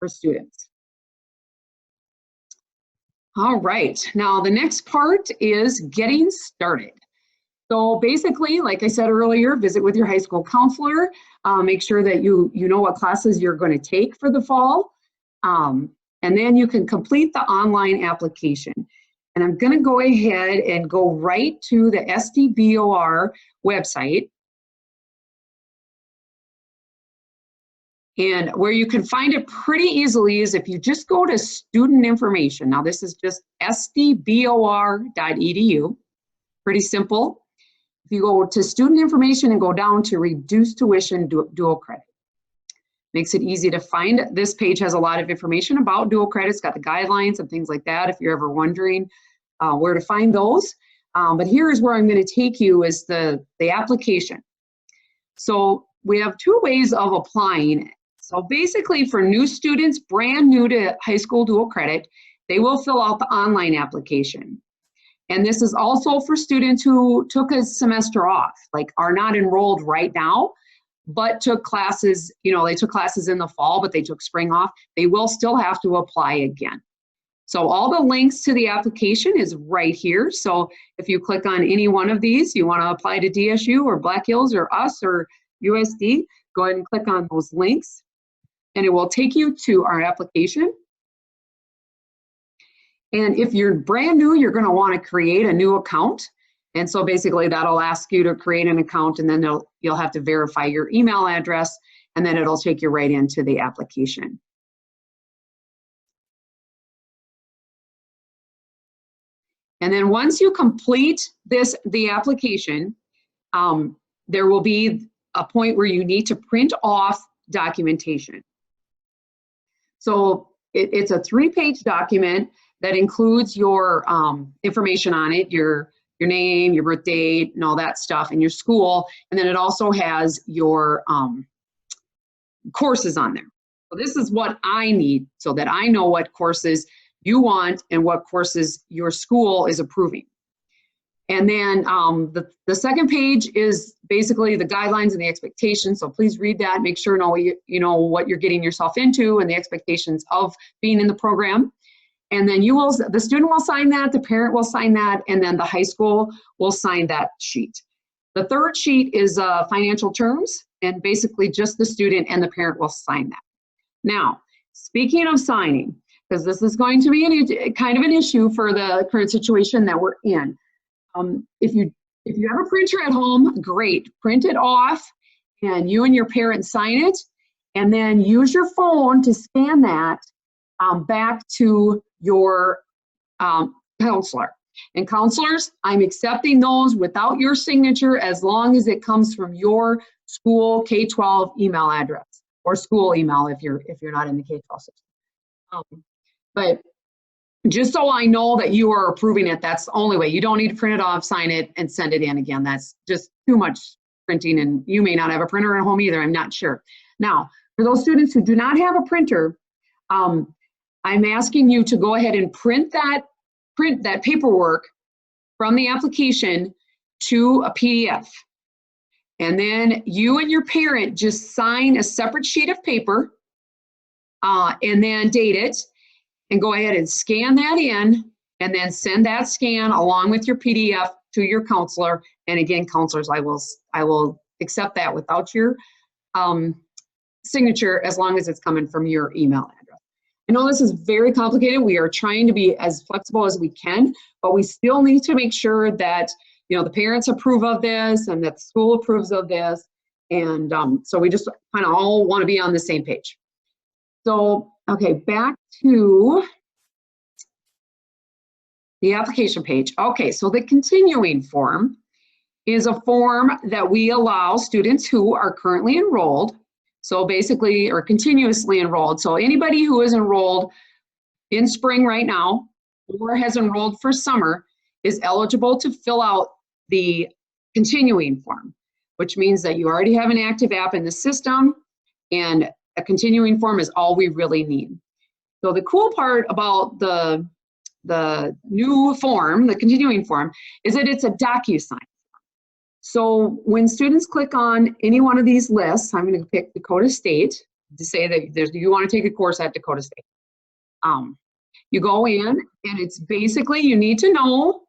for students. All right, now the next part is getting started. So basically, like I said earlier, visit with your high school counselor, make sure that you know what classes you're going to take for the fall, and then you can complete the online application. And I'm going to go ahead and go right to the SDBOR website. And where you can find it pretty easily is if you just go to student information. Now this is just sdbor.edu, pretty simple. If you go to student information and go down to reduced tuition dual credit. Makes it easy to find. This page has a lot of information about dual credit. It's got the guidelines and things like that if you're ever wondering where to find those. But here is where I'm going to take you is the application. So we have two ways of applying. So basically for new students, brand new to high school dual credit, they will fill out the online application. And this is also for students who took a semester off, like are not enrolled right now, but took classes, they took classes in the fall, but they took spring off. They will still have to apply again. So all the links to the application is right here. So if you click on any one of these, you want to apply to DSU or Black Hills or us or USD, go ahead and click on those links and it will take you to our application. And if you're brand new, you're going to want to create a new account. And so basically that'll ask you to create an account and then you'll have to verify your email address and then it'll take you right into the application. And then once you complete the application, there will be a point where you need to print off documentation. So it's a 3-page document that includes your information on it, your name, your birth date, and all that stuff, and your school. And then it also has your courses on there. So this is what I need so that I know what courses you want and what courses your school is approving. And then the second page is basically the guidelines and the expectations. So please read that, make sure you know what you're getting yourself into and the expectations of being in the program. And then the student will sign that, the parent will sign that, and then the high school will sign that sheet. The third sheet is financial terms, and basically just the student and the parent will sign that. Now, speaking of signing, because this is going to be kind of an issue for the current situation that we're in. If you have a printer at home, great, print it off and you and your parents sign it, and then use your phone to scan that back to your counselor. And counselors, I'm accepting those without your signature as long as it comes from your school K-12 email address or school email if you're not in the K-12 system. But just so I know that you are approving it, that's the only way. You don't need to print it off, sign it, and send it in again. That's just too much printing, and you may not have a printer at home either, I'm not sure. Now, for those students who do not have a printer, I'm asking you to go ahead and print that paperwork from the application to a PDF. And then you and your parent just sign a separate sheet of paper and then date it. And go ahead and scan that in and then send that scan along with your PDF to your counselor. And again, counselors, I will accept that without your signature as long as it's coming from your email address. I know this is very complicated. We are trying to be as flexible as we can, but we still need to make sure that the parents approve of this and that the school approves of this. And so we just kind of all want to be on the same page. So, okay, back to the application page. Okay, so the continuing form is a form that we allow students who are currently enrolled, so basically, or continuously enrolled. So anybody who is enrolled in spring right now or has enrolled for summer is eligible to fill out the continuing form, which means that you already have an active app in the system, and a continuing form is all we really need. So the cool part about the new form, the continuing form, is that it's a DocuSign. So when students click on any one of these lists, I'm going to pick Dakota State, to say that you want to take a course at Dakota State. You go in, and it's basically, you need to know,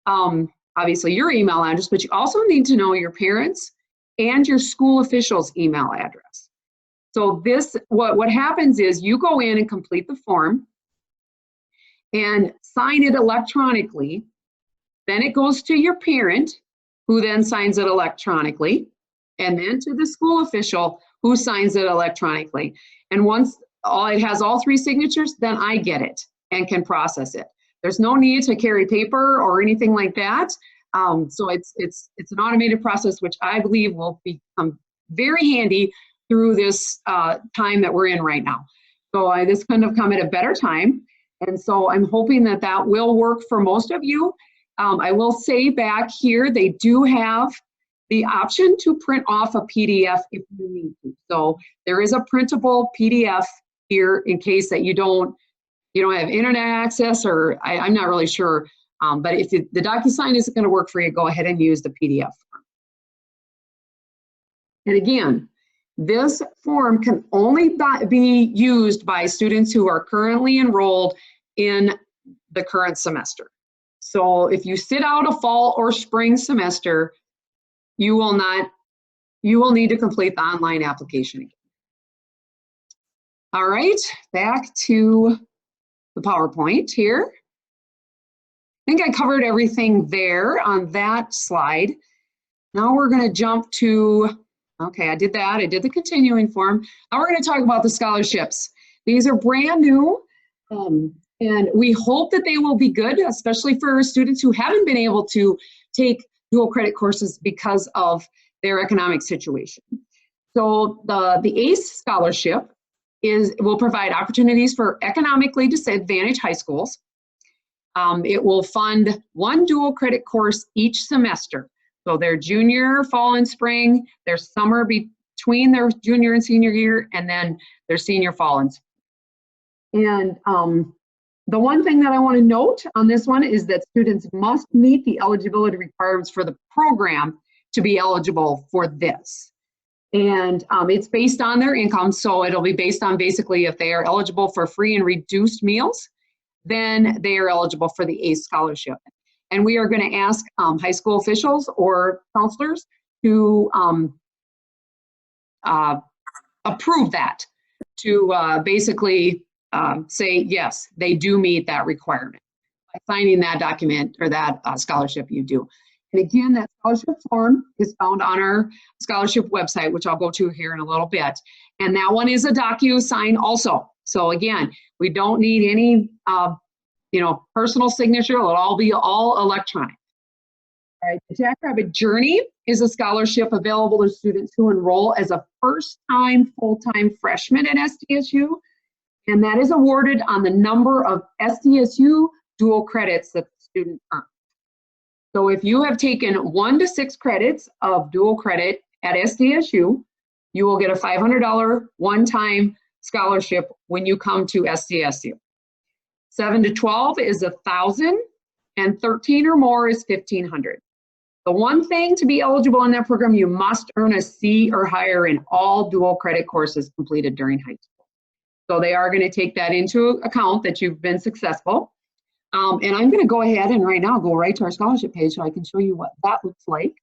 obviously your email address, but you also need to know your parents and your school official's email address. So this, what happens is you go in and complete the form and sign it electronically. Then it goes to your parent, who then signs it electronically, and then to the school official, who signs it electronically. And once it has all three signatures, then I get it and can process it. There's no need to carry paper or anything like that. So it's an automated process, which I believe will become very handy through this time that we're in right now. So this couldn't have come at a better time. And so I'm hoping that that will work for most of you. I will say back here, they do have the option to print off a PDF if you need to. So there is a printable PDF here in case that you don't have internet access, or I'm not really sure. But if the DocuSign isn't going to work for you, go ahead and use the PDF form. And again, this form can only be used by students who are currently enrolled in the current semester. So if you sit out a fall or spring semester, you will need to complete the online application again. All right, back to the PowerPoint here. I think I covered everything there on that slide. Now we're going to jump to, okay, I did that. I did the continuing form. Now we're going to talk about the scholarships. These are brand new, and we hope that they will be good, especially for students who haven't been able to take dual credit courses because of their economic situation. So the ACE scholarship will provide opportunities for economically disadvantaged high schools. It will fund one dual credit course each semester. So their junior, fall, and spring, their summer between their junior and senior year, and then their senior, fall, and spring. And the one thing that I want to note on this one is that students must meet the eligibility requirements for the program to be eligible for this. And it's based on their income, so it'll be based on basically if they are eligible for free and reduced meals, then they are eligible for the ACE scholarship. And we are going to ask high school officials or counselors to approve that, to basically say, yes, they do meet that requirement. By signing that document or that scholarship, you do. And again, that scholarship form is found on our scholarship website, which I'll go to here in a little bit. And that one is a DocuSign also. So again, we don't need any personal signature. It'll all be electronic. All right, the Jackrabbit Journey is a scholarship available to students who enroll as a first-time full-time freshman at SDSU. And that is awarded on the number of SDSU dual credits that the student earns. So if you have taken 1 to 6 credits of dual credit at SDSU, you will get a $500 one-time scholarship when you come to SDSU. 7 to 12 is $1,000, and 13 or more is $1,500. The one thing to be eligible in that program, you must earn a C or higher in all dual credit courses completed during high school. So they are going to take that into account that you've been successful. And I'm going to go ahead and right now go right to our scholarship page so I can show you what that looks like.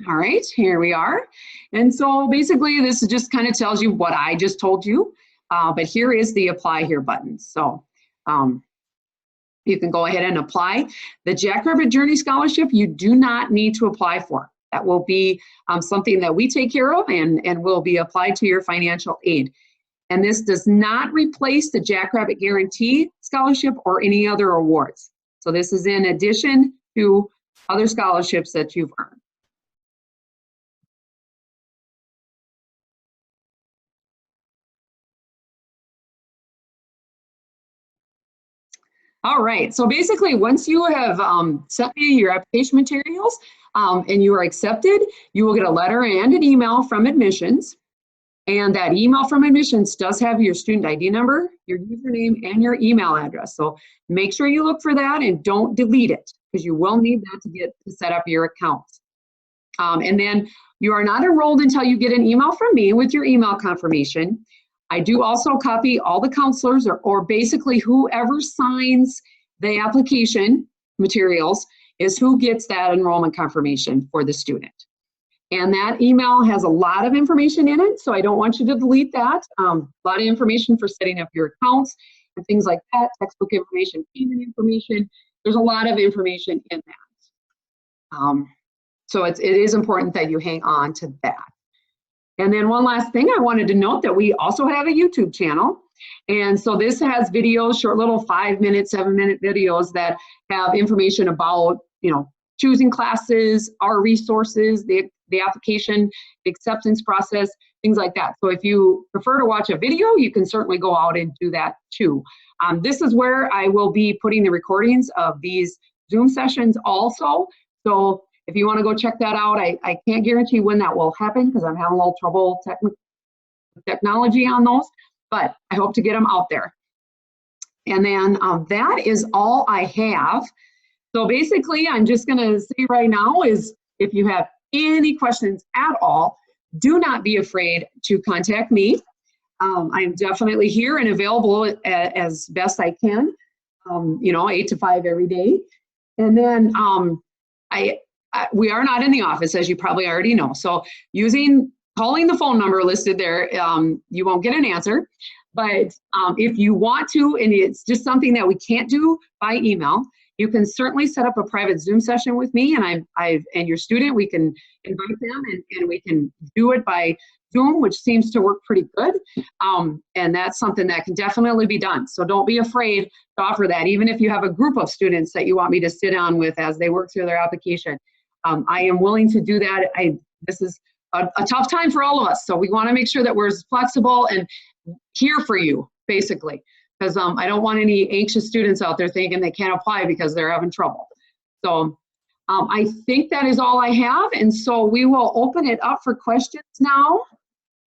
All right, here we are. And so basically this just kind of tells you what I just told you, but here is the apply here button. So you can go ahead and apply. The Jackrabbit Journey Scholarship, you do not need to apply for. That will be something that we take care of and will be applied to your financial aid. And this does not replace the Jackrabbit Guarantee Scholarship or any other awards. So this is in addition to other scholarships that you've earned. All right, so basically once you have sent me your application materials and you are accepted, you will get a letter and an email from admissions. And that email from admissions does have your student ID number, your username, and your email address. So make sure you look for that and don't delete it because you will need that to set up your account. And then You are not enrolled until you get an email from me with your email confirmation. I do also copy all the counselors or basically whoever signs the application materials is who gets that enrollment confirmation for the student. And that email has a lot of information in it, so I don't want you to delete that. A lot of information for setting up your accounts and things like that, textbook information, payment information. There's a lot of information in that. So it is important that you hang on to that. And then one last thing, I wanted to note that we also have a YouTube channel. And so this has videos, short little 5-minute, 7-minute videos that have information about, choosing classes, our resources, the application, the acceptance process, things like that. So if you prefer to watch a video, you can certainly go out and do that too. This is where I will be putting the recordings of these Zoom sessions also. So if you want to go check that out, I can't guarantee when that will happen because I'm having a little trouble technology on those, but I hope to get them out there. And then that is all I have. So basically, I'm just going to say right now is if you have any questions at all, do not be afraid to contact me. I'm definitely here and available as best I can, 8 to 5 every day. And then we are not in the office, as you probably already know. So calling the phone number listed there, you won't get an answer. But if you want to, and it's just something that we can't do by email, you can certainly set up a private Zoom session with me and and your student. We can invite them and we can do it by Zoom, which seems to work pretty good. And that's something that can definitely be done. So don't be afraid to offer that, even if you have a group of students that you want me to sit down with as they work through their application. I am willing to do that. This is a tough time for all of us. So we want to make sure that we're flexible and here for you, basically. Because I don't want any anxious students out there thinking they can't apply because they're having trouble. So I think that is all I have. And so we will open it up for questions now.